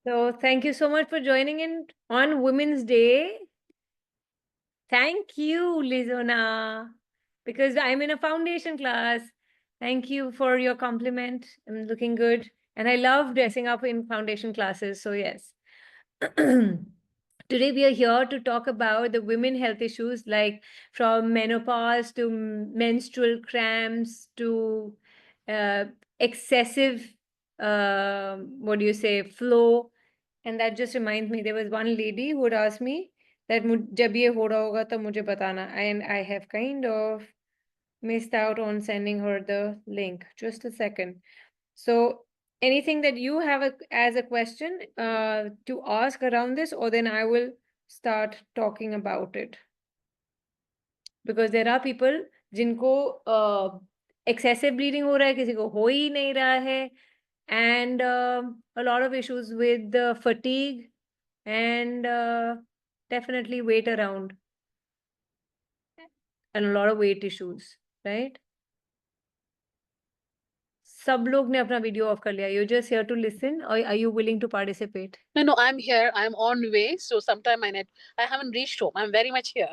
So thank you so much for joining in on Women's Day. Thank you, Lizona, because I'm in a foundation class. Thank you for your compliment. I'm looking good. And I love dressing up in foundation classes. So, yes. Today, we are here to talk about the women health issues like from menopause to menstrual cramps to uh, excessive, what do you say, flow. And that just reminds me, there was one lady who would ask me that जब ये हो रहा होगा तब मुझे बताना. And I have kind of missed out on sending her the link. Just a second. So anything that you have as a question to ask around this, or then I will start talking about it. Because there are people जिनको excessive bleeding हो रहा है, किसी को हो ही नहीं रहा है, and a lot of issues with fatigue and definitely weight around and a lot of weight issues, right? सब लोग ने अपना वीडियो ऑफ कर लिया. You're just here to listen, or are you willing to participate? No, I'm here. I'm on way. So sometime I haven't reached home. I'm very much here.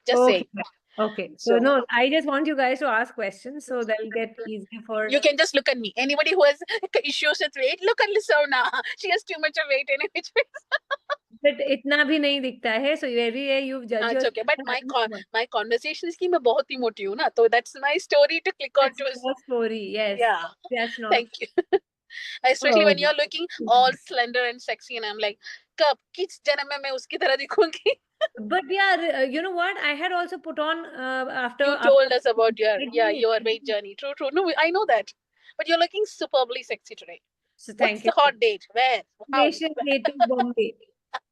Just Okay. saying. Okay. So no, I just want you guys to ask questions so that'll get easier for. You can just look at me. Anybody who has issues with weight, look at Lisona. She has too much of weight in which way. But इतना भी नहीं दिखता है, so very you judge It's okay. But my conversation is कि मैं बहुत ही मोटी हूँ ना, so that's my story to click on That's to. your story, yes. Yeah. That's not. Thank you. Especially when you're looking all slender and sexy, and I'm like, कब किस जन्म में मैं उसकी तरह दिखूंगी? But yeah, you know what? I had also put on after. You told us about your weight journey. True. No, I know that. But you're looking superbly sexy today. So What's thank the you. hot date? Where? How? Foundation Day2 Bombay.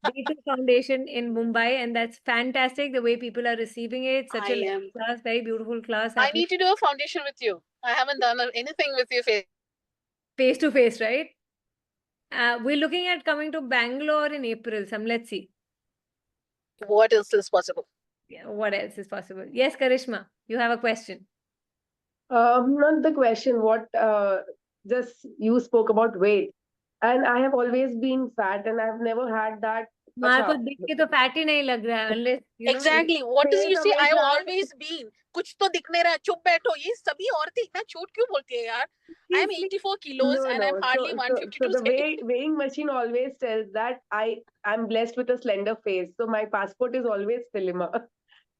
Day2 Foundation in Mumbai, and that's fantastic the way people are receiving it. Such a class, very beautiful class. I need to do a foundation with you. I haven't done anything with you face to face, right? We're looking at coming to Bangalore in April. Let's see. What else is possible? Yeah, what else is possible? Yes, Karishma, you have a question. Not the question. What just you spoke about weight, and I have always been fat, and I've never had that. तुम्हारे को दिख के तो fat ही नहीं लग रहा है unless you know. Exactly. What does you say? I've always been. कुछ तो दिख नहीं रहा. चुप बैठो. ये सभी औरतें इतना झूठ क्यों बोलती है यार? I'm 84 kilos and I'm hardly 152. So the weighing machine always tells that I'm blessed with a slender face. So my passport is always slimmer.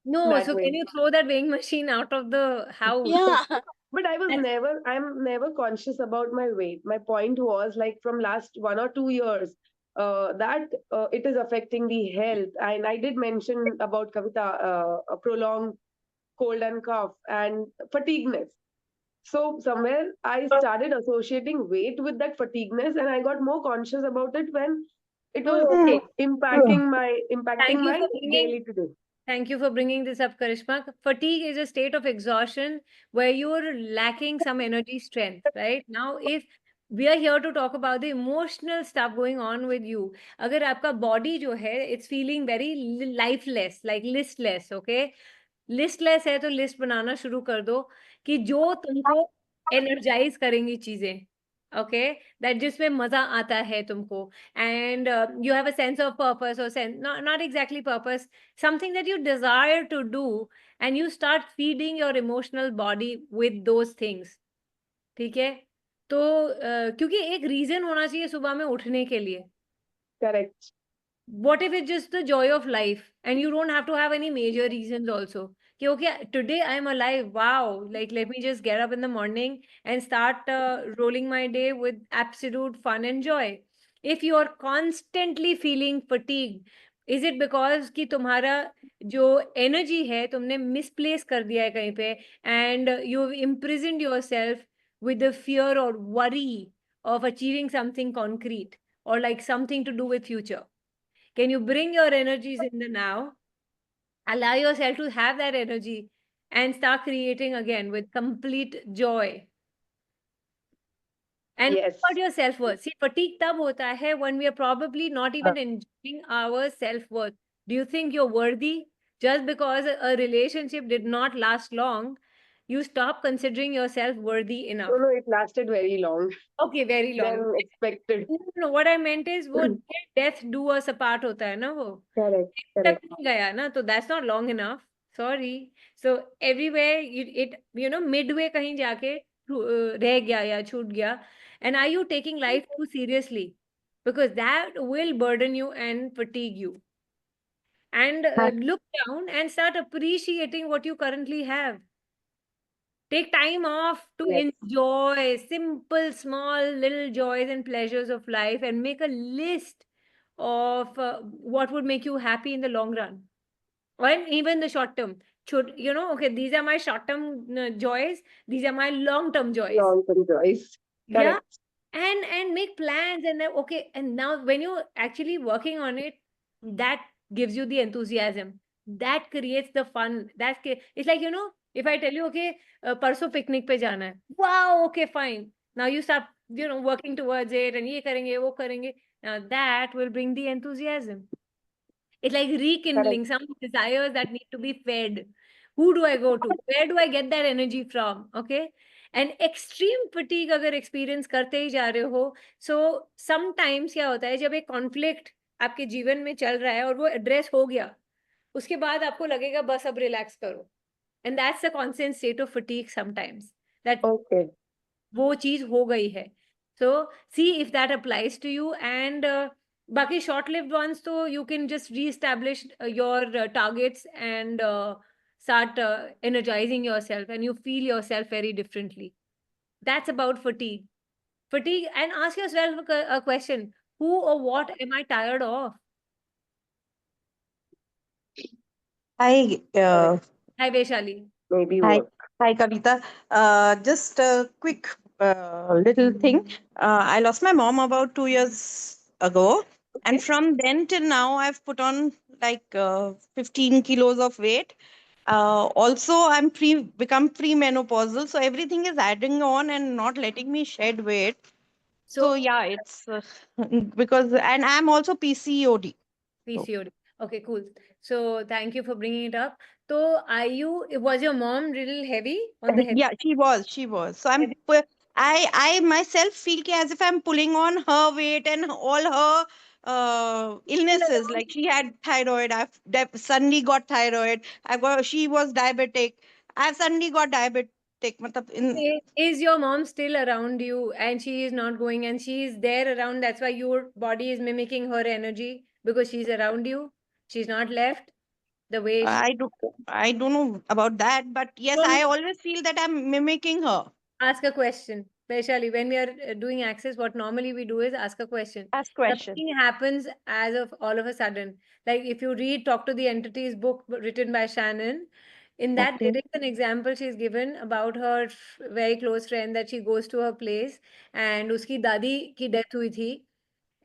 No, so can you throw that weighing machine out of the house? Yeah. But I'm never conscious about my weight. My point was like from last 1 or 2 years that it is affecting the health. And I did mention about Kavita, a prolonged cold and cough and fatigueness. So somewhere I started associating weight with that fatigueness, and I got more conscious about it when it was impacting my daily to day. Thank you for bringing this up, Karishma. Fatigue is a state of exhaustion where you're lacking some energy strength, right? Now, if we are here to talk about the emotional stuff going on with you, अगर आपका body जो है, it's feeling very lifeless, like listless, okay? Listless है तो list बनाना शुरू कर दो कि जो तुमको energize करेंगी चीजें. Okay, that जिसमें मजा आता है तुमको, and you have a sense of purpose or not exactly purpose, something that you desire to do, and you start feeding your emotional body with those things. ठीक है? तो क्योंकि एक reason होना चाहिए सुबह में उठने के लिए. Correct. What if it's just the joy of life and you don't have to have any major reasons also? Okay, today I'm alive. Wow. Like, let me just get up in the morning and start rolling my day with absolute fun and joy. If you are constantly feeling fatigued, is it because कि तुम्हारा जो energy है तुमने misplace कर दिया है कहीं पे, and you've imprisoned yourself with the fear or worry of achieving something concrete or like something to do with future? Can you bring your energies in the now? Allow yourself to have that energy and start creating again with complete joy. And about your self-worth. See, fatigue tab hota hai when we are probably not even enjoying our self-worth. Do you think you're worthy just because a relationship did not last long? you stop considering yourself worthy enough. No, it lasted very long Okay, very long. than expected. No, what I meant is वो death do us apart होता है ना वो. Correct, तक correct. नहीं गया ना, तो that's not long enough. Sorry. So everywhere it midway कहीं जाके रह गया या छूट गया. And are you taking life too seriously? Because that will burden you and fatigue you. And look down and start appreciating what you currently have. Take time off to Yes. enjoy simple, small, little joys and pleasures of life and make a list of what would make you happy in the long run or even the short term. Should okay, these are my short term joys, these are my long term joys. Long-term choice. Yeah. Correct. And make plans and then okay, and now when you're actually working on it, that gives you the enthusiasm, that creates the fun. It's like if I tell you okay, परसों picnic पे जाना है, wow, okay, fine, now you start working towards it and ये करेंगे वो करेंगे. Now that will bring the enthusiasm. It's like rekindling some desires that need to be fed. Who do I go to? Where do I get that energy from? Okay. And extreme fatigue अगर experience करते ही जा रहे हो, so sometimes क्या होता है जब एक conflict आपके जीवन में चल रहा है और वो address हो गया, उसके बाद आपको लगेगा बस अब relax करो. And that's the constant state of fatigue sometimes. That Okay. वो चीज हो गई है. So see if that applies to you. And बाकी short lived ones तो you can just reestablish your targets and start energizing yourself and you feel yourself very differently. That's about fatigue. And ask yourself a question: who or what am I tired of? Hi, Hi Vaishali. Maybe hi, work. hi, Kavita. Just a quick little thing. I lost my mom about 2 years ago, and from then till now, I've put on like 15 kilos of weight. Also, I'm become pre-menopausal, so everything is adding on and not letting me shed weight. So yeah, it's because, and I'm also PCOD. PCOD. Okay, cool. So thank you for bringing it up. So was your mom little heavy on the head? Yeah, she was. So Heavy? I myself feel as if I'm pulling on her weight and all her illnesses. Like she had thyroid, I've suddenly got thyroid. She was diabetic. I've suddenly got diabetic. matlab Is your mom still around you and she is not going and she is there around? That's why your body is mimicking her energy because she's around you. She's not left the way she. I don't know about that, but yes, Don't I always feel that I'm mimicking her. ask a question. Vaishali, when we are doing access, what normally we do is ask a question. Ask question. Nothing happens as of all of a sudden. Like if you read Talk to the Entities book written by Shannon, in that Okay. there is an example she's given about her very close friend that she goes to her place and uski dadi ki death hui thi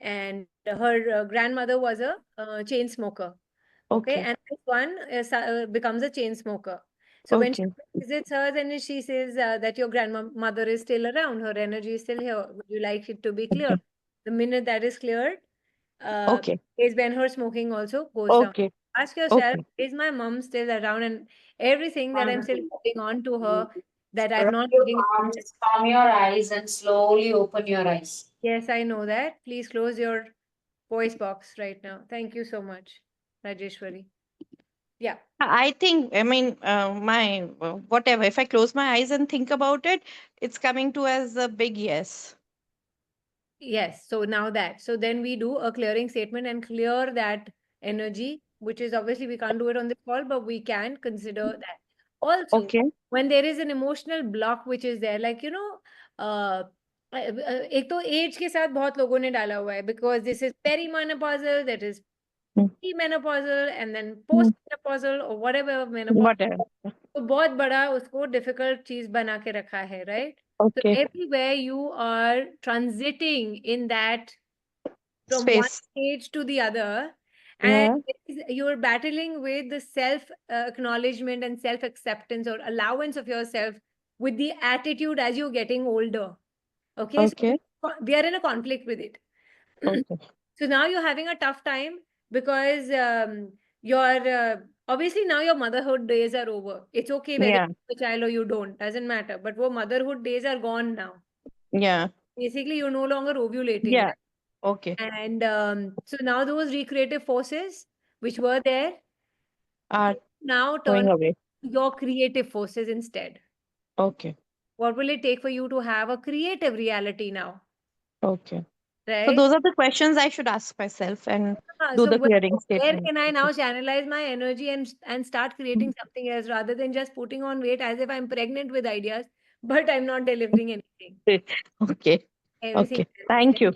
and her grandmother was a chain smoker. Okay, Okay. and this one becomes a chain smoker. So when she Okay. visits her, then she says that your grandmother is still around, her energy is still here. Would you like it to be cleared? The minute that is cleared, Okay. is when her smoking also goes down. Okay. Ask yourself, Okay. is my mom still around? And everything that I'm still putting on to her, that I'm Rub not your giving. palms, calm your eyes, and slowly open your eyes. Yes, I know that. Please close your voice box right now. Thank you so much, Rajeshwari. Yeah. I think, I mean, whatever, if I close my eyes and think about it, it's coming to as a big yes. Yes. So now that, so then we do a clearing statement and clear that energy, which is obviously we can't do it on the call, but we can consider that. Also, Okay. when there is an emotional block which is there, like, एक तो as के साथ बहुत लोगों ने डाला हुआ है because this is perimenopausal, that is Hmm. premenopausal and then postmenopausal or whatever menopause. Whatever. तो बहुत बड़ा उसको difficult चीज बना के रखा है, right? So Okay. everywhere you are transiting in that from one Space. stage to the other, Yeah. and you're battling with the self acknowledgement and self acceptance or allowance of yourself with the attitude as you're getting older. Okay, Okay. so we are in a conflict with it. Okay. So now you're having a tough time because your Obviously, now your motherhood days are over. It's okay whether Yeah. you have a child or you don't, doesn't matter. But wo motherhood days are gone now. Yeah. Basically, you're no longer ovulating, Yeah. right? Okay. And so now those recreative forces which were there Are now going turn away. your creative forces instead. Okay. What will it take for you to have a creative reality now, Okay. So right? those are the questions I should ask myself and do So the clearing where statement. can I now channelize my energy and start creating something else rather than just putting on weight as if I'm pregnant with ideas, but I'm not delivering anything. Okay. Everything Okay. else, Thank you.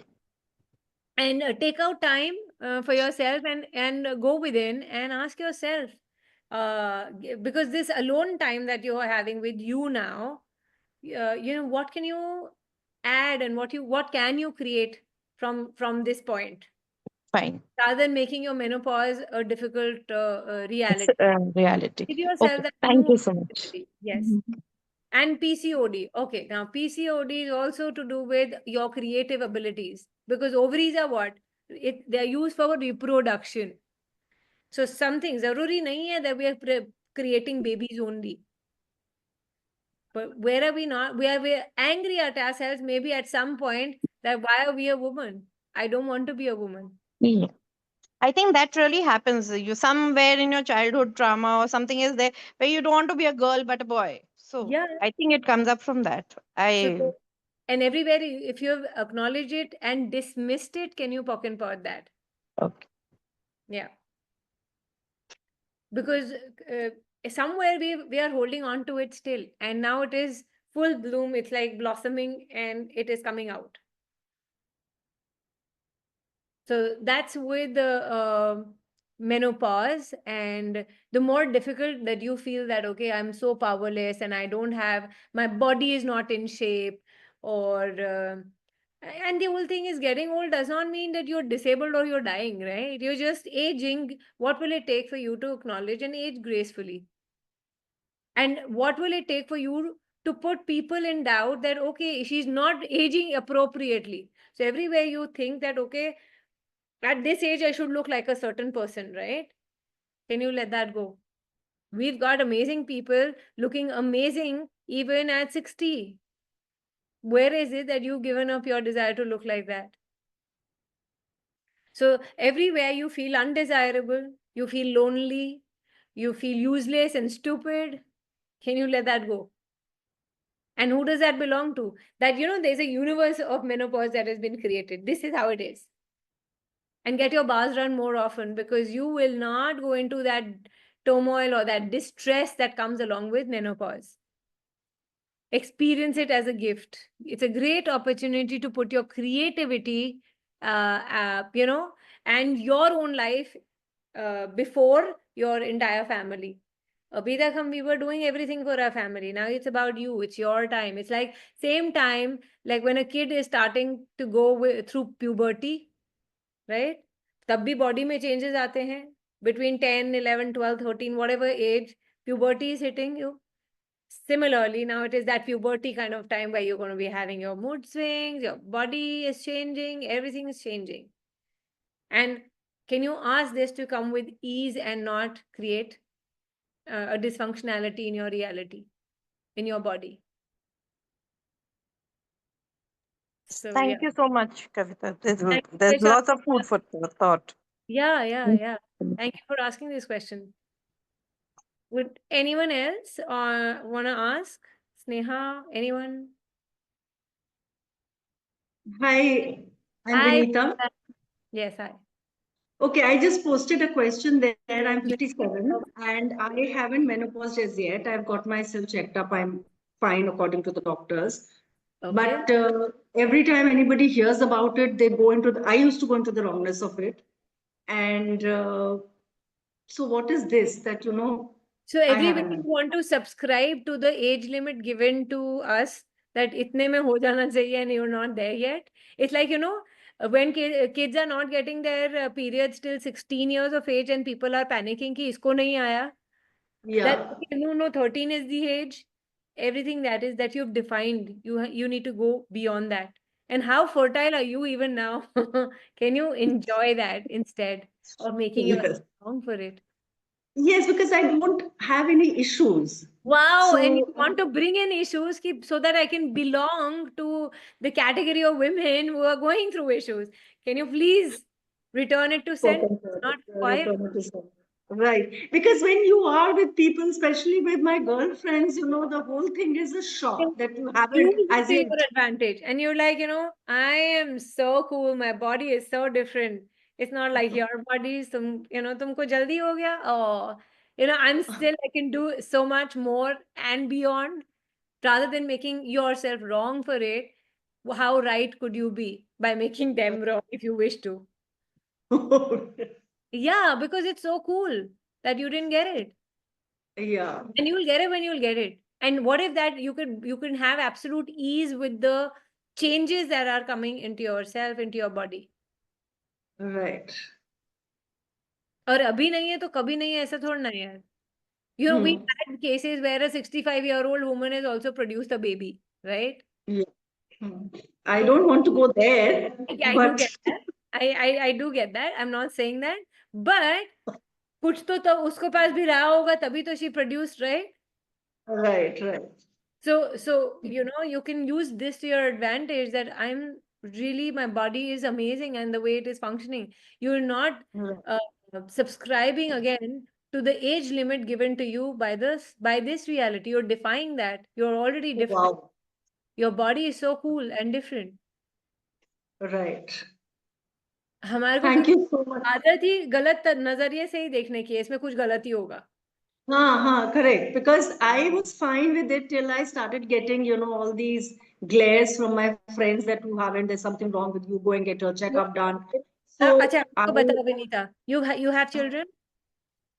and take out time for yourself and go within and ask yourself because this alone time that you are having with you now, what can you add and what can you create from this point Fine. rather than making your menopause a difficult It's reality. reality. Give yourself Okay. that Thank new you so much. opportunity. Yes. And PCOD. Okay, now PCOD is also to do with your creative abilities because ovaries are what? They are used for reproduction. So something zaruri nahi hai that we are creating babies only. But where are we not? We're angry at ourselves maybe at some point that why are we a woman? I don't want to be a woman. Yeah. I think that really happens. You somewhere in your childhood trauma or something is there where you don't want to be a girl but a boy. So Yeah. I think it comes up from that. So, and everywhere, if you have acknowledged it and dismissed it, can you pock and pot that? Okay. Yeah. Because somewhere we are holding on to it still, and now it is full bloom. It's like blossoming, and it is coming out. So that's with the menopause, and the more difficult that you feel that okay, I'm so powerless, and I don't have my body is not in shape, or and the whole thing is getting old does not mean that you're disabled or you're dying, right? You're just aging. What will it take for you to acknowledge and age gracefully? And what will it take for you to put people in doubt that okay, she's not aging appropriately? So everywhere you think that okay, at this age I should look like a certain person, right? Can you let that go? We've got amazing people looking amazing even at 60. Where is it that you've given up your desire to look like that? So everywhere you feel undesirable, you feel lonely, you feel useless and stupid. Can you let that go? And who does that belong to? That, there's a universe of menopause that has been created. This is how it is. And get your bars run more often because you will not go into that turmoil or that distress that comes along with menopause. Experience it as a gift. It's a great opportunity to put your creativity, and your own life before your entire family. We were doing everything for our family. Now it's about you. It's your time. It's like same time, like when a kid is starting to go through puberty, right? तब भी body में changes आते हैं. Between 10, 11, 12, 13, whatever age, puberty is hitting you. Similarly, now it is that puberty kind of time where you're going to be having your mood swings, your body is changing, everything is changing. And can you ask this to come with ease and not create a dysfunctionality in your reality, in your body? So, yeah. Thank you so much, Kavita. Thank you, There's Vishal. lots of food for thought. Yeah. Thank you for asking this question. Would anyone else want to ask? Sneha, anyone? Hi, I'm Hi. Vinita. Yes, hi. Okay, I just posted a question there. I'm 57 and I haven't menopaused as yet. I've got myself checked up. I'm fine according to the doctors. Okay. But every time anybody hears about it, they go into I used to go into the wrongness of it. And so what is this that, So I everybody haven't? want to subscribe to the age limit given to us that itne mein ho jana chahiye and you're not there yet. It's like, when kids are not getting their periods till 16 years of age and people are panicking ki isko nahi aaya. That, Yeah. okay, no, 13 is the age. Everything that you've defined, you need to go beyond that. And how fertile are you even now? Can you enjoy that instead of making yourself Yes. wrong for it? Yes, because I don't have any issues. Wow, and you So, want to bring in issues so that I can belong to the category of women who are going through issues. Can you please return it to sender? It's not required. right. Because when you are with people, especially with my girlfriends, the whole thing is a shock that you haven't Use it as to yet. your advantage. And you're like, I am so cool. My body is so different. It's not like your body, tumko jaldi ho gaya. Oh, I'm still, I can do so much more and beyond. Rather than making yourself wrong for it, how right could you be by making them wrong if you wish to? Yeah, because it's so cool that you didn't get it. Yeah. And you'll get it when you'll get it. And what if that you can have absolute ease with the changes that are coming into yourself, into your body. Right. और अभी नहीं है तो कभी नहीं है, ऐसा थोड़ा ना है यार. We've had cases where a 65-year-old woman has also produced a baby, right? Yeah. I don't want to go there, I do but get that. I do get that. I'm not saying that. But कुछ तो उसको पास भी रहा होगा तभी तो she produced, right? right. So you can use this to your advantage that my body is amazing and the way it is functioning. You're not Right. subscribing again to the age limit given to you by this reality. You're defying that. You're already different. Wow. Your body is so cool and different. Right. हमारे को Thank क्योंकि you so much. आदत ही गलत नजरिए से ही देखने की है, इसमें कुछ गलती होगा. Correct. Because I was fine with it till I started getting, all these glares from my friends that there's something wrong with you, go and get your checkup done. अच्छा, So आपको बताओ Vinita, you have children?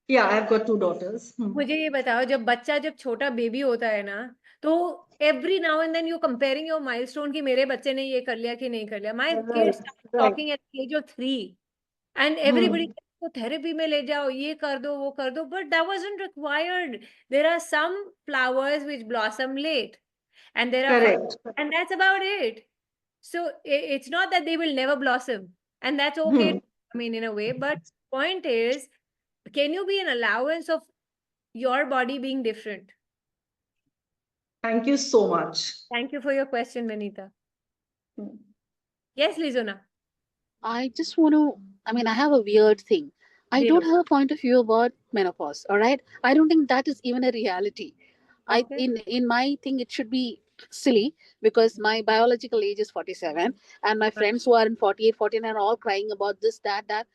yeah, I've got 2 daughters. मुझे ये बताओ, जब छोटा baby होता है ना, तो every now and then you comparing your milestone कि मेरे बच्चे ने ये कर लिया कि नहीं कर लिया. My Right, kids right. Talking at the age of 3 and everybody को थेरेपी में ले जाओ, ये कर दो, वो कर दो, but that wasn't required. There are some flowers which blossom late and there are Correct. and that's about it. So it's not that they will never blossom, and that's okay. I mean, in a way, but point is, can you be an allowance of your body being different? Thank you so much. Thank you for your question, Vanita. Yes, Lizona. I just want to, I have a weird thing. I don't have a point of view about menopause, all right? I don't think that is even a reality. Okay. In my thing, it should be silly because my biological age is 47 and my friends who are in 48, 49 are all crying about this, that.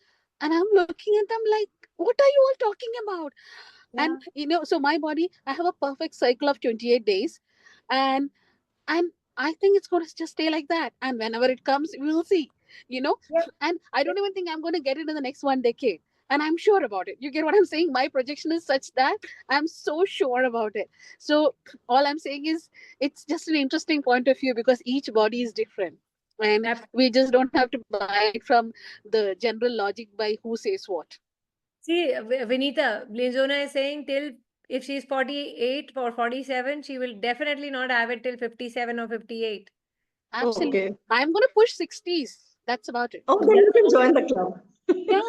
And I'm looking at them like, what are you all talking about? Yeah. And, so my body, I have a perfect cycle of 28 days and I think it's going to just stay like that. And whenever it comes, we will see, Yeah. and I don't even think I'm going to get it in the next 1 decade. And I'm sure about it. You get what I'm saying? My projection is such that I'm so sure about it. So all I'm saying is it's just an interesting point of view because each body is different. And we just don't have to buy it from the general logic by who says what. See, Vinita, Lizona is saying till if she's 48 or 47, she will definitely not have it till 57 or 58. Absolutely. Okay. I'm going to push 60s. That's about it. Oh, then you can join the club. Yeah.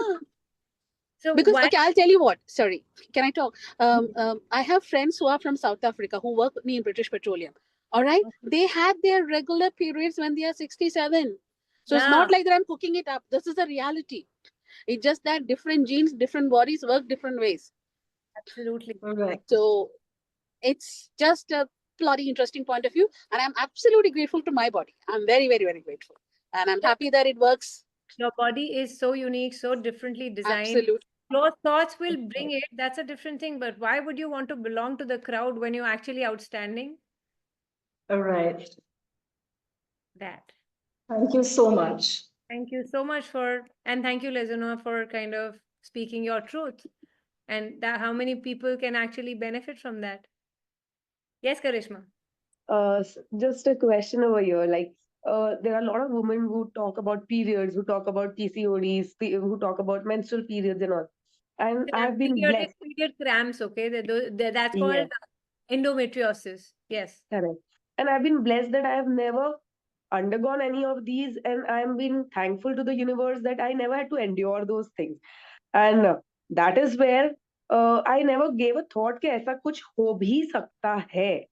So because why? okay, I'll tell you what. Sorry, can I talk? I have friends who are from South Africa who work with me in British Petroleum. All right, they had their regular periods when they are 67. So it's not like that I'm cooking it up. This is the reality. It's just that different genes, different bodies work different ways. Absolutely. Right. So it's just a bloody interesting point of view, and I'm absolutely grateful to my body. I'm very, very, very grateful, and I'm happy that it works. Your body is so unique, so differently designed. Absolutely. Your thoughts will bring it. That's a different thing. But why would you want to belong to the crowd when you're actually outstanding? All right. That. Thank you so much. Thank you so much and thank you, Lezona, for kind of speaking your truth and that how many people can actually benefit from that. Yes, Karishma. Just a question over here. Like, there are a lot of women who talk about periods, who talk about PCODs, who talk about menstrual periods and all. And I've been blessed. Period cramps, okay? That's called Yes. endometriosis. Yes. Correct. And I've been blessed that I have never undergone any of these, and I'm been thankful to the universe that I never had to endure those things. And that is where I never gave a thought कि ऐसा कुछ हो भी सकता है.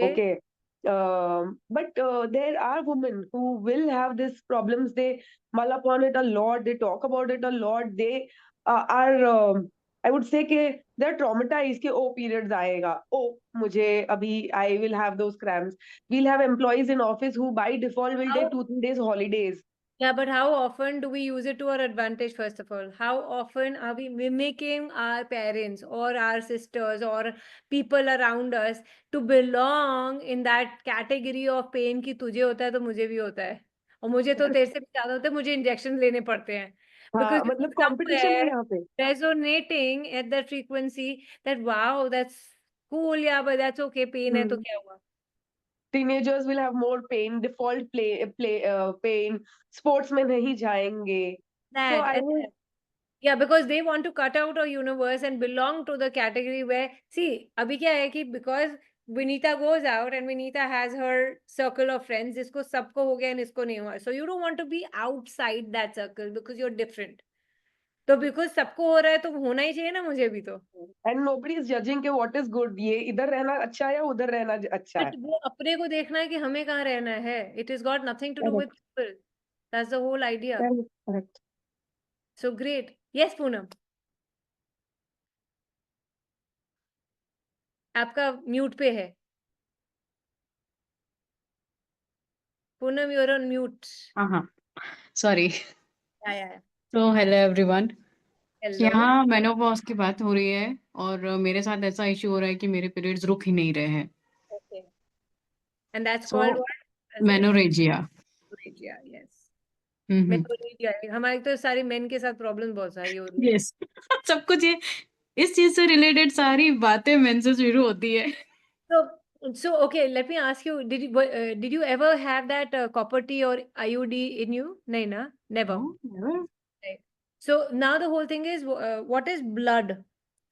Okay. But there are women who will have these problems. They mull upon it a lot. They talk about it a lot. They are, I would say, कि they're traumatized. कि oh, periods आएगा. Oh, मुझे अभी I will have those cramps. We'll have employees in office who by default will take 2-3 days holidays. Yeah, but how often do we use it to our advantage, first of all? How often are we mimicking our parents or our sisters or people around us to belong in that category of pain कि तुझे होता है तो मुझे भी होता है और मुझे तो तेरे से भी ज्यादा होता है, मुझे इंजेक्शन लेने पड़ते हैं हाँ, because you're मतलब competition है somewhere यहाँ पे. resonating at that frequency that wow, that's cool, yeah, but that's okay, pain है तो Hmm. क्या हुआ? Teenagers will have more pain, default pain. Sports में नहीं जाएंगे. So That I and was that. Yeah, because they want to cut out a universe and belong to the category where, see, अभी क्या है कि because Vinita goes out and Vinita has her circle of friends, जिसको सबको हो गया and इसको नहीं हुआ. So you don't want to be outside that circle because you're different. तो because सबको हो रहा है तो होना ही चाहिए ना मुझे भी तो. and nobody is judging कि what is good. ये इधर रहना अच्छा है या उधर रहना अच्छा But है. वो अपने को देखना है कि हमें कहाँ रहना है. It has got nothing to do with Correct. people. That's the whole idea. Correct. Correct. So great. Yes, Poonam. आपका म्यूट पे है. Poonam, you're on mute. हाँ सॉरी. Yeah. तो हेलो एवरीवन. Hello. यहाँ मेनोपॉज की बात हो रही है और मेरे साथ ऐसा इश्यू हो रहा है कि मेरे पीरियड्स रुक ही नहीं रहे हैं. Okay. And that's so called what? As a menorrhagia. menorrhagia, yes. Hmm. Menorrhagia. हमारे तो सारी मेन के साथ प्रॉब्लम बहुत सारी हो रही है. यस. सब कुछ ये इस चीज से रिलेटेड सारी बातें मेन से शुरू होती है. So okay, let me ask you, did you ever have that copper T or IUD in you? No, na? Never. Right. So now the whole thing is, what is blood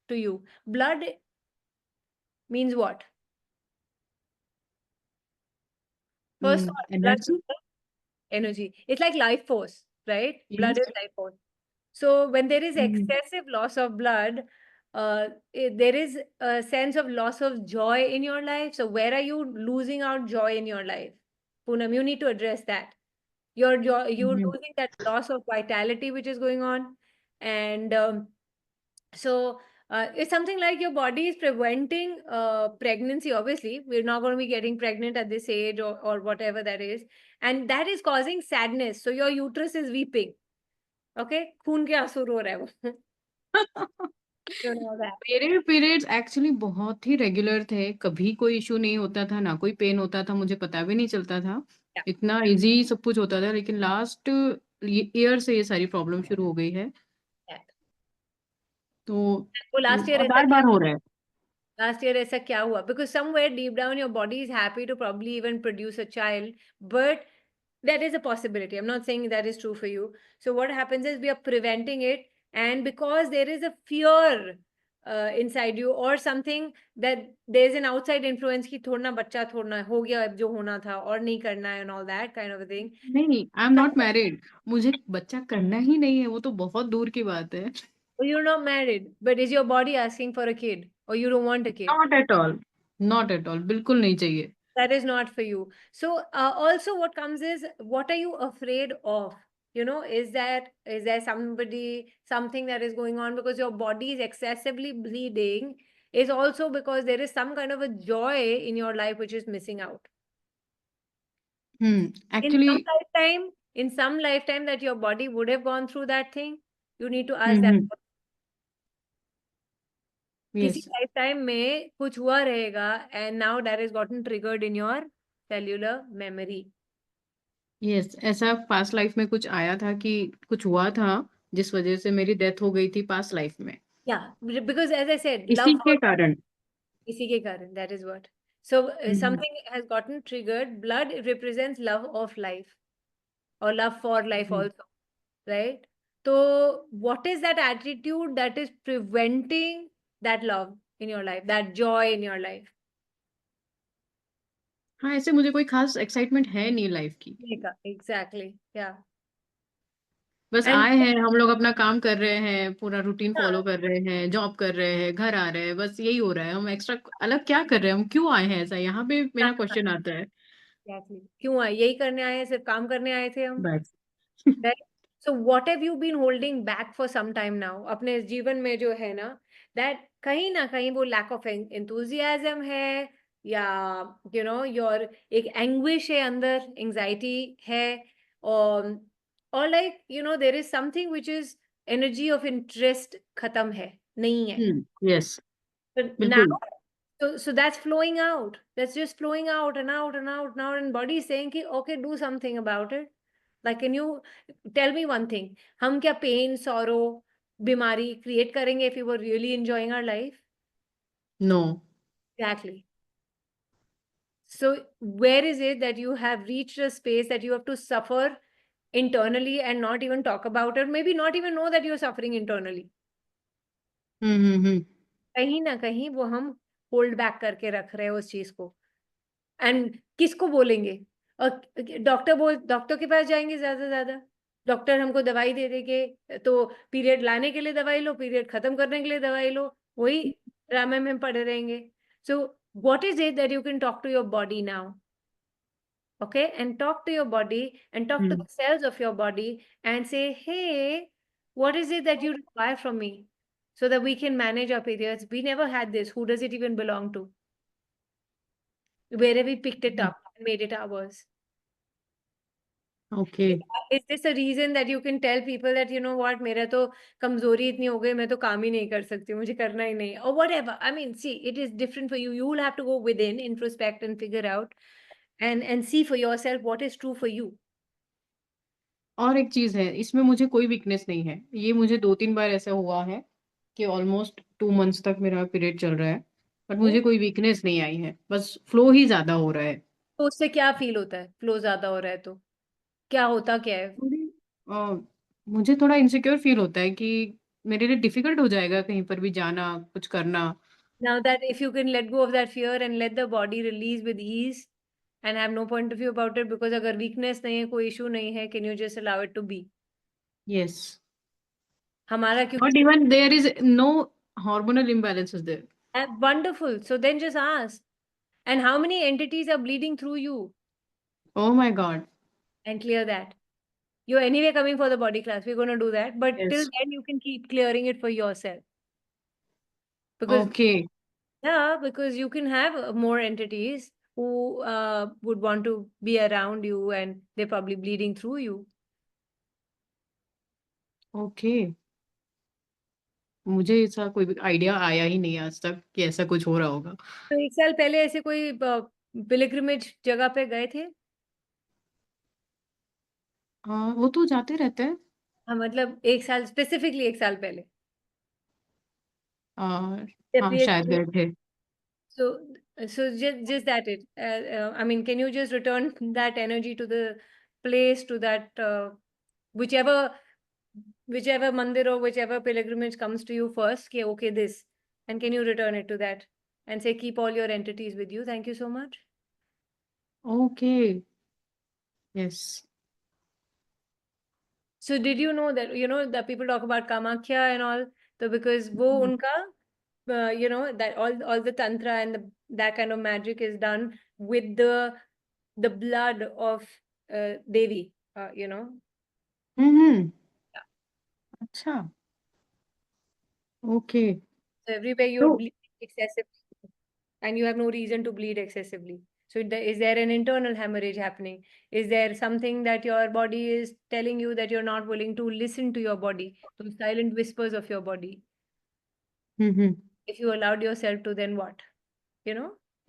to you? Blood means what? First thought, blood energy. energy. It's like life force, right? Blood Yes. is life force. So when there is Mhm. excessive loss of blood, there is a sense of loss of joy in your life. So where are you losing out joy in your life? Poonam, you need to address that. You're Mhm. losing that loss of vitality which is going on. And so it's something like your body is preventing pregnancy. Obviously, we're not going to be getting pregnant at this age or whatever that is. And that is causing sadness. So your uterus is weeping. Okay? खून के आंसू रो रहा है वो. You know that. मेरे periods actually बहुत ही regular थे. कभी कोई इशू नहीं होता था, ना कोई पेन होता था, मुझे पता भी नहीं चलता था. Yeah. इतना इजी सब कुछ होता था. लेकिन लास्ट ईयर से ये सारी प्रॉब्लम शुरू हो गई है. Yeah. तो वो लास्ट ईयर और ऐसा बार क्या बार हो रहा है. लास्ट ईयर ऐसा क्या हुआ? Because somewhere deep down your body is happy to probably even produce a child, but that is a possibility. I'm not saying that is true for you. So what happens is we are preventing it, and because there is a fear inside you or something that there's an outside influence कि थोड़ा बच्चा थोड़ा हो गया अब जो होना था और नहीं करना है and all that kind of a thing. नहीं, आई एम नॉट मैरिड. मुझे बच्चा करना ही नहीं है. वो तो बहुत दूर की बात है. Well, you're not married, but is your body asking for a kid or you don't want a kid? Not at all. Not at all. बिल्कुल नहीं चाहिए. That is not for you. So also what comes is, what are you afraid of? You know, is there something that is going on because your body is excessively bleeding, is also because there is some kind of a joy in your life which is missing out. Actually. In some lifetime that your body would have gone through that thing, you need to ask that. किसी yes. lifetime में कुछ हुआ रहेगा and now that has gotten triggered in your cellular memory. Yes. ऐसा past life में कुछ आया था कि कुछ हुआ था जिस वजह से मेरी डेथ हो गई थी पास्ट लाइफ में. Yeah, because as I said, इसी के कारण. इसी के कारण, that is what. So something has gotten triggered. Blood represents love of life or love for life also, right? So what is that attitude that is preventing that love in your life, that joy in your life? हाँ, ऐसे मुझे कोई खास excitement है नहीं life की. Exactly, yeah. बस And आए हैं हम लोग, अपना काम कर रहे हैं, पूरा रूटीन हाँ, फॉलो कर रहे हैं, जॉब कर रहे हैं, घर आ रहे हैं, बस यही हो रहा है। हम एक्स्ट्रा अलग क्या कर रहे हैं, हम क्यों आए हैं, ऐसा यहाँ पे मेरा क्वेश्चन आता है। exactly. क्यों आए? यही करने आए हैं, सिर्फ काम करने आए थे हम, बस। right? So what have you been holding back for some time now? अपने जीवन में जो है ना, that कहीं ना कहीं वो lack of enthusiasm है, या your एक anguish है अंदर, anxiety है, or like there is something which is energy of interest खत्म है, नहीं है. यस, But now, बिल्कुल। so that's flowing out. That's just flowing out and out and out now, and body is saying कि okay, do something about it. Like, can you tell me one thing? हम क्या pain, sorrow, बीमारी create करेंगे if we were really enjoying our life? No. Exactly. So where is it that you have reached a space that you have to suffer internally and not even talk about it, maybe not even know that you're suffering internally? हम्म। कहीं ना कहीं वो हम hold back करके रख रहे हैं उस चीज को, एंड किसको बोलेंगे? और डॉक्टर के पास जाएंगे ज्यादा से ज्यादा, डॉक्टर हमको दवाई दे दे के, तो पीरियड लाने के लिए दवाई लो, पीरियड खत्म करने के लिए दवाई लो, वही ड्रामे में पड़े रहेंगे. So what is it that you can talk to your body now? Okay, and talk to your body and talk to the cells of your body and say, hey, what is it that you require from me, so that we can manage our periods? We never had this. Who does it even belong to? Where have we picked it up and made it ours? Okay. Is this a reason that you can tell people that, you know what, मेरा तो कमजोरी इतनी हो गई, मैं तो काम ही नहीं कर सकती, मुझे करना ही नहीं, or whatever. I mean, see, it is different for you. You will have to go within, introspect and figure out and see for yourself what is true for you. और एक चीज है, इसमें मुझे कोई वीकनेस नहीं है। ये मुझे 2-3 बार ऐसा हुआ है कि ऑलमोस्ट 2 मंथ्स तक मेरा पीरियड चल रहा है, बट मुझे कोई वीकनेस नहीं आई है, बस फ्लो ही ज्यादा हो रहा है। तो उससे क्या फील होता है? फ्लो ज्यादा हो रहा है तो क्या होता क्या है? अ, मुझे थोड़ा इनसिक्योर फील होता है कि मेरे लिए डिफिकल्ट हो जाएगा कहीं पर भी जाना, कुछ करना। Now that if you can let go of that fear and let the body release with ease and have no point of view about it, because अगर weakness नहीं है, कोई issue नहीं है, can you just allow it to be? Yes, हमारा but क्योंकि even there is no hormonal imbalances there. wonderful. So then just ask. And how many entities are bleeding through you? Oh my God. And clear that. You're anyway coming for the body class. We're going to do that. But till yes. then, you can keep clearing it for yourself. Because, okay. yeah, because you can have more entities who would want to be around you, and they're probably bleeding through you. Okay, मुझे ऐसा कोई idea आया ही नहीं आज तक कि ऐसा कुछ हो रहा होगा। तो 1 साल पहले ऐसे कोई पिलग्रिमेज जगह पे गए थे? हाँ, वो तो जाते रहते हैं। हाँ, मतलब 1 साल, स्पेसिफिकली 1 साल पहले? और जब हाँ, ये शायद गए थे। so just that it I mean, can you just return that energy to the place, to that whichever mandir or whichever pilgrimage comes to you first, okay, this, and can you return it to that and say, keep all your entities with you, thank you so much. Okay. Yes. So did you know that, the people talk about Kamakhya and all, so because wo unka that all the tantra and that kind of magic is done with the blood of Devi, हम्म। अच्छा। Okay. so everywhere you're तो bleeding excessively and you have no reason to bleed excessively. So is there an internal hemorrhage happening? Is there something that your body is telling you that you're not willing to listen to your body, those silent whispers of your body? Hmm. If you allowed yourself to, then what?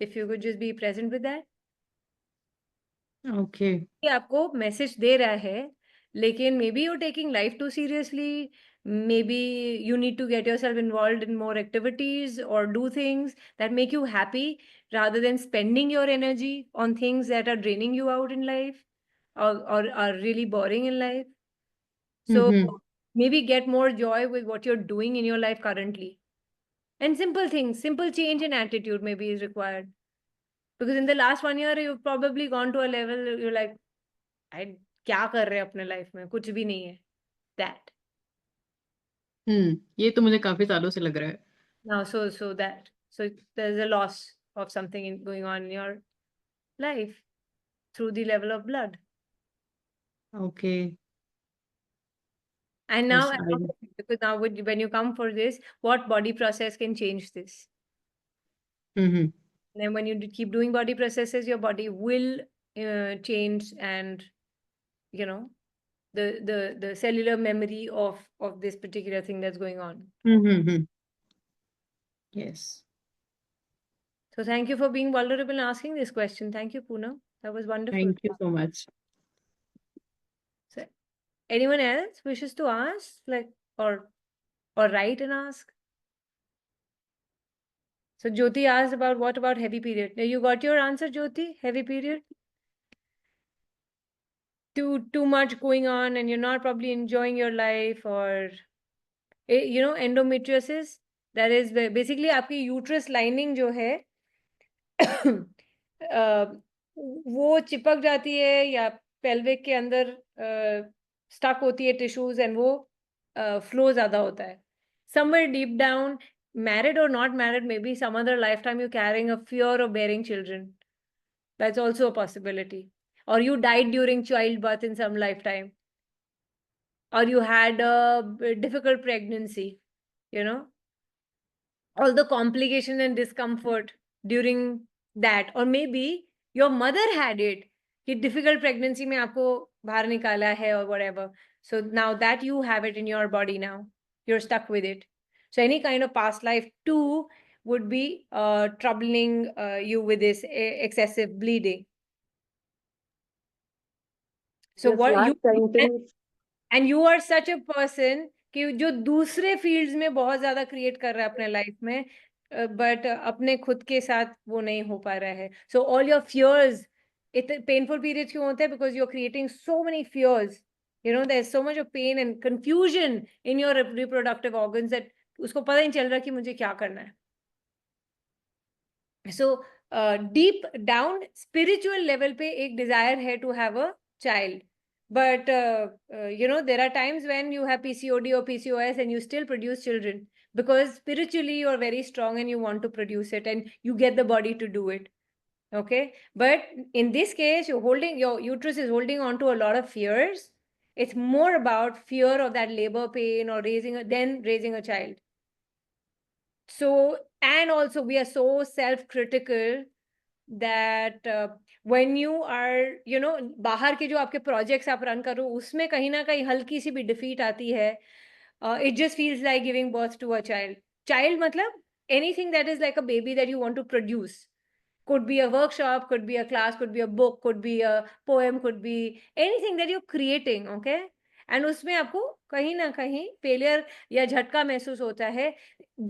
If you could just be present with that. Okay. कि आपको message दे रहा है, लेकिन maybe you taking life too seriously, maybe you need to get yourself involved in more activities or do things that make you happy, rather than spending your energy on things that are draining you out in life, or are really boring in life. So hmm. maybe get more joy with what you're doing in your life currently. And simple things, simple change in attitude maybe is required. Because in the last 1 year, you've probably gone to a level you're like, I क्या कर रहे हैं अपने life में, कुछ भी नहीं है. that. ये तो मुझे काफी सालों से लग रहा है. Now, so there's a loss of something going on in your life through the level of blood. Okay. And Yes, now, because now when you come for this, what body process can change this? Mhm. And when you keep doing body processes, your body will change, and you know the cellular memory of this particular thing that's going on. Mhm. Yes. So thank you for being vulnerable and asking this question. Thank you, Poonam. That was wonderful. Thank you so much. So, anyone else wishes to ask, like, or write and ask? So Jyoti asked about what about heavy period. Now you got your answer, Jyoti? Heavy period? Too much going on and you're not probably enjoying your life, or endometriosis. That is basically आपकी uterus lining जो है वो चिपक जाती है या pelvic के अंदर स्टक होती है टिश्यूज, एंड वो फ्लो ज्यादा होता है. Somewhere deep down, married or not married, maybe some other lifetime you're carrying a fear of bearing children. That's also a possibility. Or you died during childbirth in some lifetime. Or you had a difficult pregnancy, all the complication and discomfort during that. Or maybe your mother had it, कि difficult pregnancy में आपको बाहर निकाला है or whatever. So now that you have it in your body now, you're stuck with it. So any kind of past life too would be troubling you with this excessive bleeding. So This what last you sentence, and you are such a person कि जो दूसरे fields में बहुत ज्यादा create कर रहा है अपने लाइफ में, बट अपने खुद के साथ वो नहीं हो पा रहा है. सो ऑल योर फियर्स, इतने पेनफुल पीरियड्स क्यों होते हैं? Because you are creating so many fears, there is so much of pain and confusion in your reproductive organs that उसको पता ही नहीं चल रहा कि मुझे क्या करना है. So deep down spiritual level पे एक डिजायर है to have a child. But there are times when you have PCOD or PCOS and you still produce children because spiritually you are very strong and you want to produce it and you get the body to do it. Okay, but in this case, your uterus is holding on to a lot of fears. It's more about fear of that labor pain or raising a child. So, and also we are so self-critical that when you are बाहर के जो आपके projects आप run करो उसमें कहीं ना कहीं हल्की सी भी डिफीट आती है, it just feels like giving birth to a child मतलब anything that is like a baby that you want to produce. Could be a workshop, could be a class, could be a book, could be a poem, could be anything that you're creating. Okay, and उसमें आपको कहीं ना कहीं failure या झटका महसूस होता है.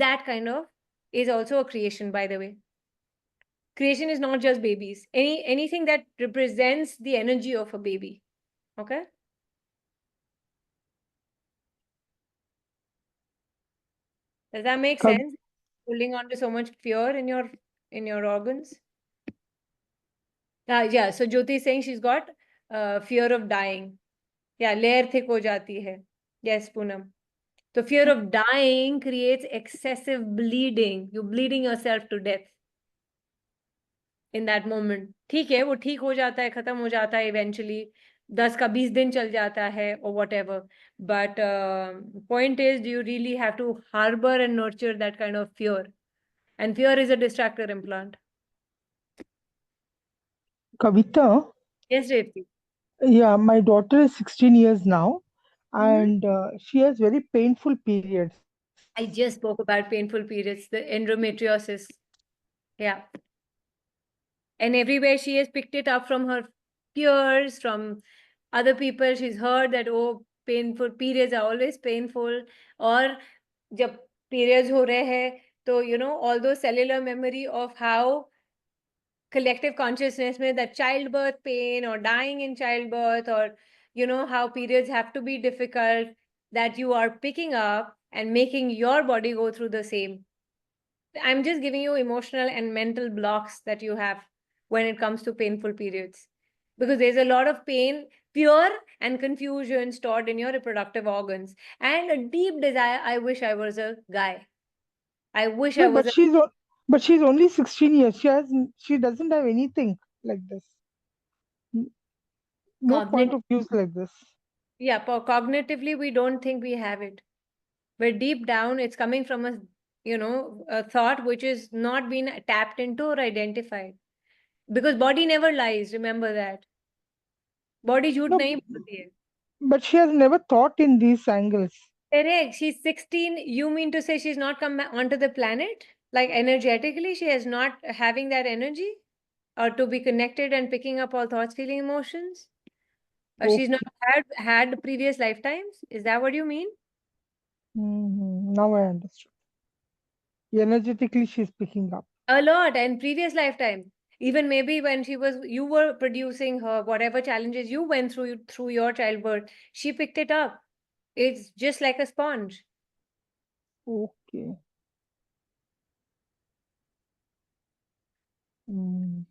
That kind of is also a creation, by the way. Creation is not just babies. Anything that represents the energy of a baby. Okay. Does that make sense? Holding on to so much fear in your organs. Yeah. So Jyoti is saying she's got fear of dying. Yeah, layer thick ho jati hai. Yes, Poonam. So fear of dying creates excessive bleeding. You're bleeding yourself to death in that moment. ठीक है, वो ठीक हो जाता है, खत्म हो जाता है eventually. 10 का 20 दिन चल जाता है or whatever. But point is, do you really have to harbor and nurture that kind of fear? And fear is a distractor implant. Kavita, Yes, Revati. yeah, my daughter is 16 years now, and she has very painful periods. I just spoke about painful periods, the endometriosis. Yeah. And everywhere she has picked it up from her peers, from other people. She's heard that, oh, painful periods are always painful. Or jab periods ho rahe hai, so, all those cellular memory of how collective consciousness mein that childbirth pain or dying in childbirth, or, how periods have to be difficult, that you are picking up and making your body go through the same. I'm just giving you emotional and mental blocks that you have when it comes to painful periods, because there's a lot of pain fear and confusion stored in your reproductive organs, and a deep desire. I wish I was a guy. I wish I No, was a but she's only 16 years. She doesn't have anything like this. No point cognitive. of views like this. Yeah, cognitively, we don't think we have it. But deep down, it's coming from a, a thought which is not been tapped into or identified. Because body never lies, remember that. Body झूठ No, नहीं बोलती है. but she has never thought in these angles. Correct. She's 16. You mean to say she's not come onto the planet? Like energetically, she is not having that energy? Or to be connected and picking up all thoughts, feeling, emotions? Or she's not had previous lifetimes? Is that what you mean? Now I understood. Energetically, she's picking up. A lot. And previous lifetime. Even maybe when you were producing her, whatever challenges you went through your childbirth, she picked it up. It's just like a sponge. Okay. Mm.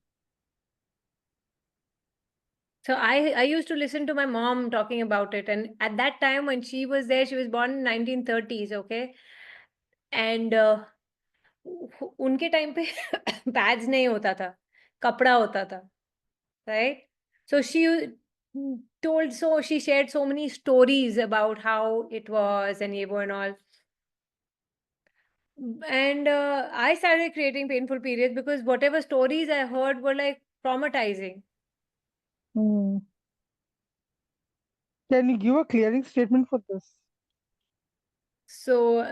So I used to listen to my mom talking about it. And at that time when she was there, she was born in 1930s, okay? And उनके time पे pads नहीं होता था, कपड़ा होता था, right? So she shared so many stories about how it was and yevo and all. And I started creating painful periods because whatever stories I heard were like traumatizing. Mm. Can you give a clearing statement for this? So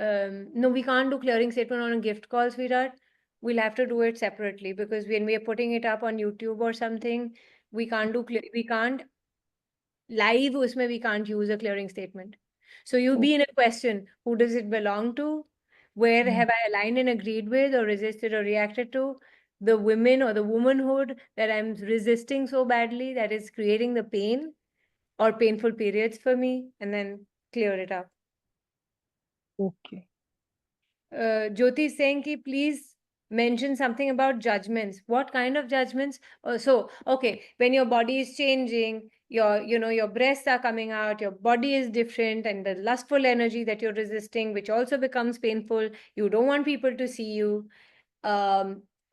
no, we can't do clearing statement on a gift call, sweetheart. We'll have to do it separately because when we are putting it up on YouTube or something, we can't we can't live usme we can't use a clearing statement. So you'll be in a question, who does it belong to? Where have I aligned and agreed with or resisted or reacted to? The women or the womanhood that I'm resisting so badly that is creating the pain or painful periods for me, and then clear it up. Okay. Jyoti is saying ki please mention something about judgments. What kind of judgments? So, okay, when your body is changing, your breasts are coming out, your body is different, and the lustful energy that you're resisting, which also becomes painful. You don't want people to see you.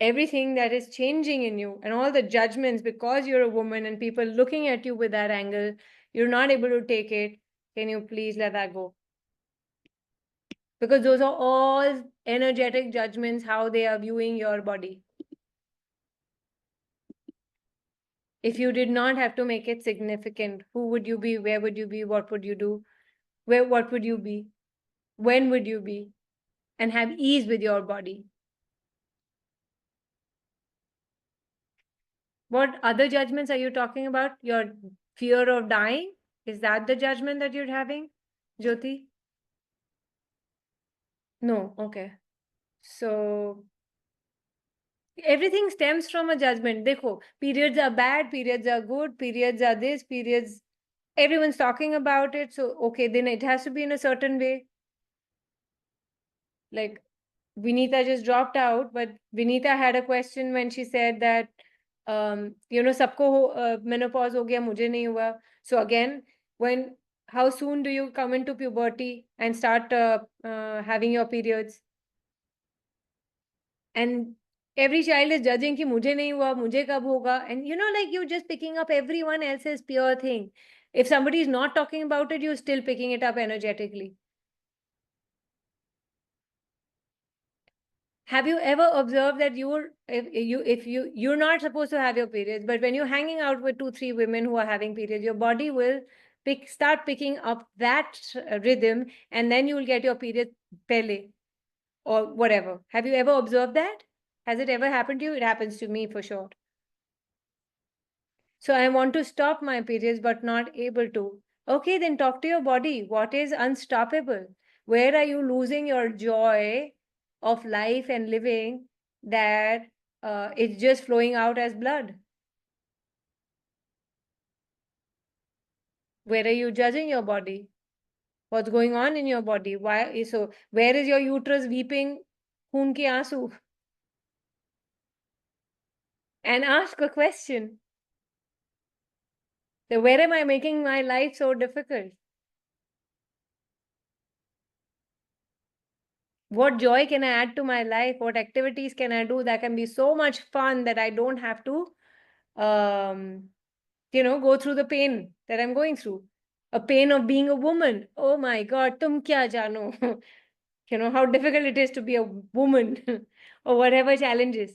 Everything that is changing in you and all the judgments because you're a woman and people looking at you with that angle, you're not able to take it. Can you please let that go? Because those are all energetic judgments, how they are viewing your body. If you did not have to make it significant, who would you be? Where would you be? What would you do? What would you be? When would you be? And have ease with your body. What other judgments are you talking about? Your fear of dying? Is that the judgment that you're having, Jyoti? No, okay. So everything stems from a judgment. Dekho, periods are bad, periods are good, periods are this, periods, everyone's talking about it. So, okay, then it has to be in a certain way. Like Vinita just dropped out, but Vinita had a question when she said that, sabko menopause ho gaya, mujhe nahi hua. So again, how soon do you come into puberty and start having your periods? And every child is judging ki mujhe nahi hua, mujhe kab hoga. And like you're just picking up everyone else's pure thing. If somebody is not talking about it, you're still picking it up energetically. Have you ever observed that you're not supposed to have your periods, but when you're hanging out with 2-3 women who are having periods, your body will start picking up that rhythm, and then you will get your period pehle or whatever. Have you ever observed that? Has it ever happened to you? It happens to me for sure. So I want to stop my periods, but not able to. Okay, then talk to your body. What is unstoppable? Where are you losing your joy of life and living that it's just flowing out as blood? Where are you judging your body? What's going on in your body? Why? So where is your uterus weeping khoon ki aansu? And ask a question. So where am I making my life so difficult? What joy can I add to my life? What activities can I do that can be so much fun that I don't have to, go through the pain that I'm going through? A pain of being a woman. Oh my God, tum kya jano? How difficult it is to be a woman or whatever challenges.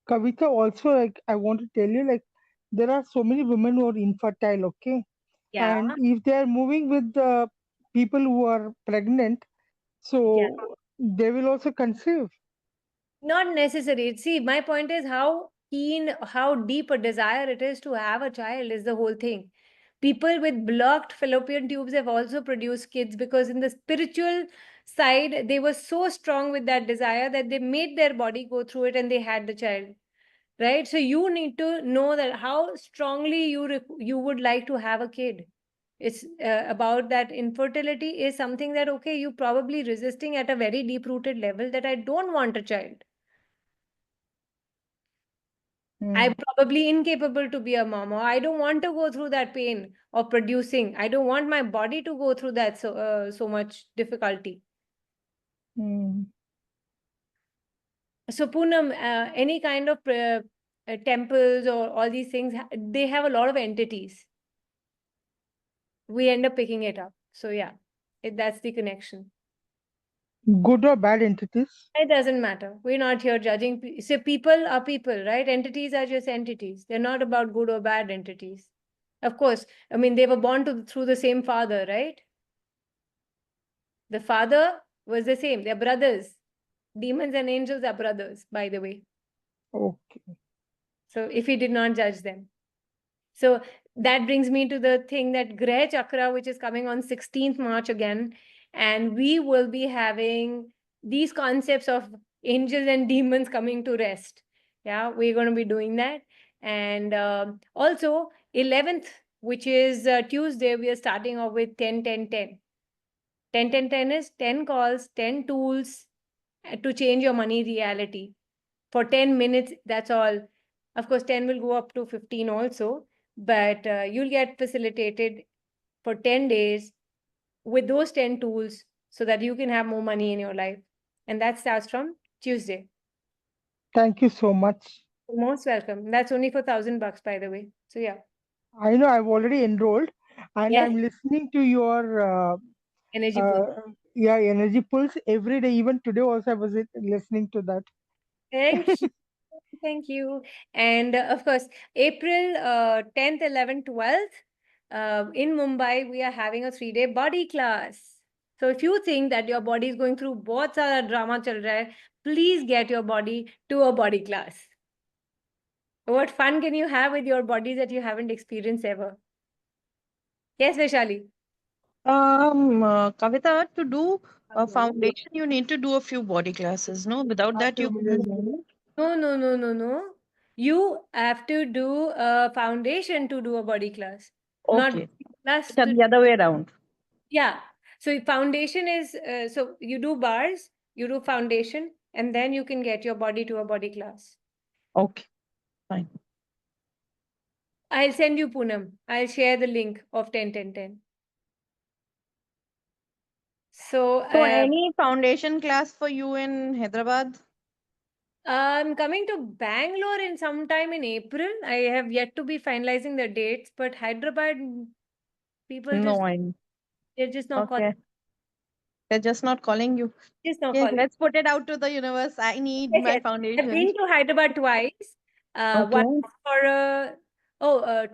Kavita, also, like, I want to tell you, like, there are so many women who are infertile, okay? Yeah. And if they are moving with the people who are pregnant, so they will also conceive. Not necessary. See, my point is how keen, how deep a desire it is to have a child is the whole thing. People with blocked fallopian tubes have also produced kids because in the spiritual side, they were so strong with that desire that they made their body go through it and they had the child. Right? So you need to know that how strongly you would like to have a kid. It's about that infertility is something that, okay, you probably resisting at a very deep rooted level that I don't want a child. I'm probably incapable to be a mom, or I don't want to go through that pain of producing. I don't want my body to go through that so much difficulty. Mm. So Poonam, any kind of temples or all these things, they have a lot of entities. We end up picking it up. So yeah, that's the connection. Good or bad entities? It doesn't matter. We're not here judging. So people are people, right? Entities are just entities. They're not about good or bad entities. Of course, I mean, they were born through the same father, right? The father was the same. They're brothers. Demons and angels are brothers, by the way. Okay. So if he did not judge them. So that brings me to the thing that Greh Chakra, which is coming on 16th March again. And we will be having these concepts of angels and demons coming to rest. Yeah, we're going to be doing that. And also 11th, which is Tuesday, we are starting off with 10, 10, 10. 10, 10, 10 is 10 calls, 10 tools to change your money reality. For 10 minutes, that's all. Of course, 10 will go up to 15 also, but you'll get facilitated for 10 days with those 10 tools so that you can have more money in your life. And that starts from Tuesday. Thank you so much. You're most welcome. That's only for $1,000, by the way. So yeah. I know I've already enrolled and Yes. I'm listening to your Energy pool. energy pulse every day. Even today also I was listening to that. Thank you. Thank you. And of course, April 10th, 11th, 12th, in Mumbai, we are having a 3-day body class. So if you think that your body is going through बहुत सारा drama चल रहा है, please get your body to a body class. What fun can you have with your body that you haven't experienced ever? Yes, Vaishali. Kavita, to do a foundation, you need to do a few body classes, no? Without that, you can't do. No. You have to do a foundation to do a body class. Not Okay. class It's the other way around. Yeah. So foundation is, so you do bars, you do foundation, and then you can get your body to a body class. Okay, fine. I'll send you Poonam. I'll share the link of 10, 10, 10. So So, any foundation class for you in Hyderabad? I'm coming to Bangalore in sometime in April. I have yet to be finalizing the dates, but Hyderabad people No, I. they're just not calling. Okay. They're just not calling you. Just not Okay, calling. let's put it out to the universe. I need Yes, my yes. I've foundation. been to Hyderabad twice. Okay. Once for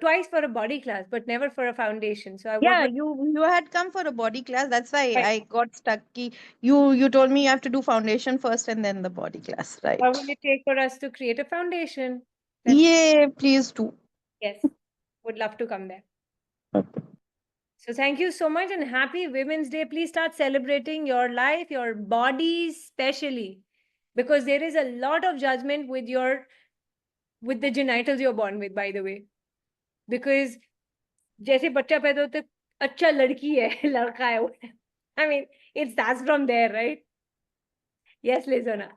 twice for a body class, but never for a foundation. So I Yeah, would. you had come for a body class. That's why Right. I got stuck. You told me you have to do foundation first and then the body class, right? What will it take for us to create a foundation? Yeah, please do. Yes, would love to come there. Okay. So thank you so much and happy Women's Day. Please start celebrating your life, your bodies, especially because there is a lot of judgment with the genitals you're born with, by the way. Because जैसे बच्चा पैदा होता है अच्छा लड़की है लड़का है I mean it starts from there, right? Yes, Lizona.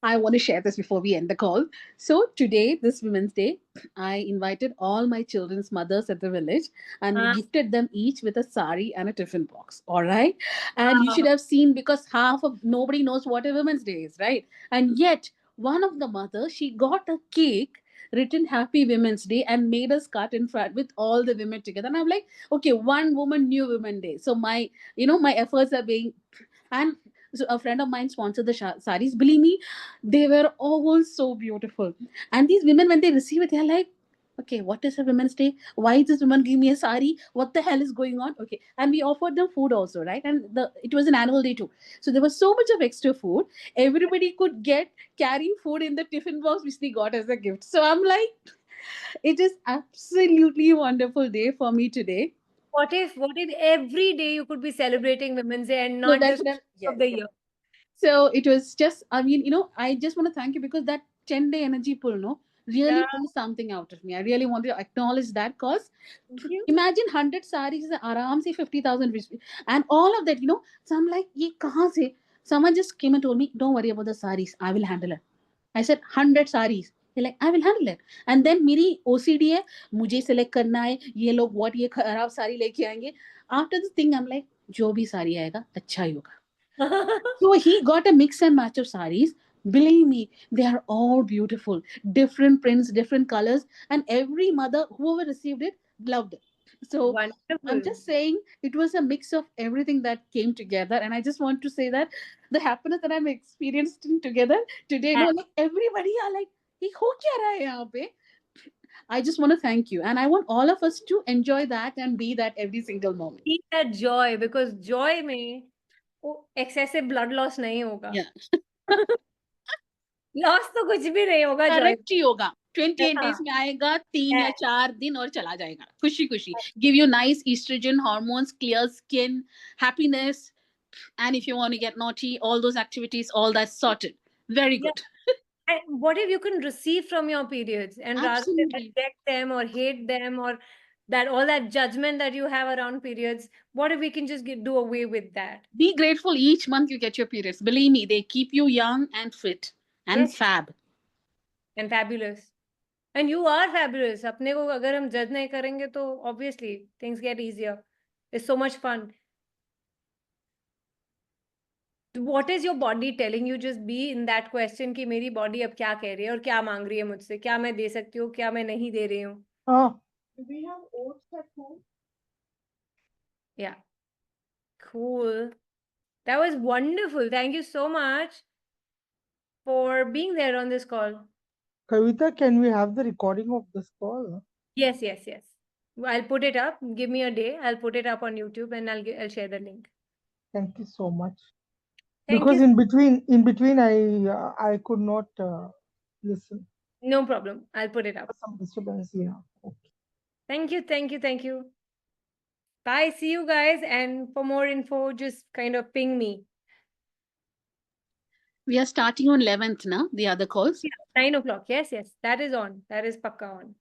I want to share this before we end the call. So today, this Women's Day, I invited all my children's mothers at the village, and we Ah, gifted them each with a sari and a tiffin box. All right. And you wow. should have seen, because half of nobody knows what a Women's Day is, right? And yet, one of the mothers, she got a cake written Happy Women's Day and made us cut in front with all the women together. And I'm like, okay, one woman, new Women Day. So my efforts are being, and so a friend of mine sponsored the saris. Believe me, they were all so beautiful. And these women, when they receive it, they're like, okay, what is a Women's Day? Why is this woman giving me a sari? What the hell is going on? Okay. And we offered them food also, right? And it was an annual day too. So there was so much of extra food. Everybody could carry food in the tiffin box, which they got as a gift. So I'm like, it is absolutely a wonderful day for me today. What if every day you could be celebrating Women's Day and So not that's just what of the year? So it was just, I mean, I just want to thank you, because that 10-day energy pull, really Yeah, pulled something out of me. I really want to acknowledge that, because thank you. imagine 100 saris is aram se 50,000 and all of that, So I'm like, ye kahan se? Someone just came and told me, don't worry about the saris. I will handle it. I said 100 saris. They're like, I will handle it. And then मेरी OCD है, मुझे select करना है, ये लोग what ये खराब साड़ी लेके आएंगे. After this thing, I'm like, जो भी साड़ी आएगा अच्छा ही होगा. So he got a mix and match of saris. Believe me, they are all beautiful, different prints, different colors, and every mother, whoever received it, loved it. So I'm Wonderful. just saying it was a mix of everything that came together, and I just want to say that the happiness that I'm experiencing together today, like everybody are like, "Ye ho kya raha hai yahan pe?" I just want to thank you, and I want all of us to enjoy that and be that every single moment. Feel that joy, because joy में वो excessive blood loss नहीं होगा. Yeah. Loss तो कुछ भी नहीं होगा joy correct ही होगा 28 हाँ, डेज में आएगा 3 या yes. 4 दिन और चला जाएगा खुशी खुशी give you nice estrogen hormones clear skin happiness and if you want to get naughty all those activities all that's sorted very Yeah. good And what if you can receive from your periods, and rather than absolutely reject them or hate them, or that all that judgment that you have around periods, what if we can just do away with that? be grateful each month you get your periods believe me they keep you young and fit and Yes. fab And fabulous. And you are fabulous. अपने को अगर हम judge नहीं करेंगे तो obviously things get easier. It's so much fun. What is your body telling you? Just be in that question कि मेरी body अब क्या कह रही है और क्या मांग रही है मुझसे, क्या मैं दे सकती हूँ, क्या मैं नहीं दे रही हूँ. Do we have oats at home? Yeah. Cool. That was wonderful. Thank you so much for being there on this call. Kavita, can we have the recording of this call? Yes, yes, yes. I'll put it up. Give me a day. I'll put it up on YouTube and I'll share the link. Thank you so much. Thank Because you. in between, I could not listen. No problem. I'll put it up. Some disturbance, yeah. Okay. Thank you, thank you, thank you. Bye. See you guys. And for more info, just kind of ping me. we are starting on 11th now the other calls 9 o'clock. Yes, yes. That is on. That is pakka on.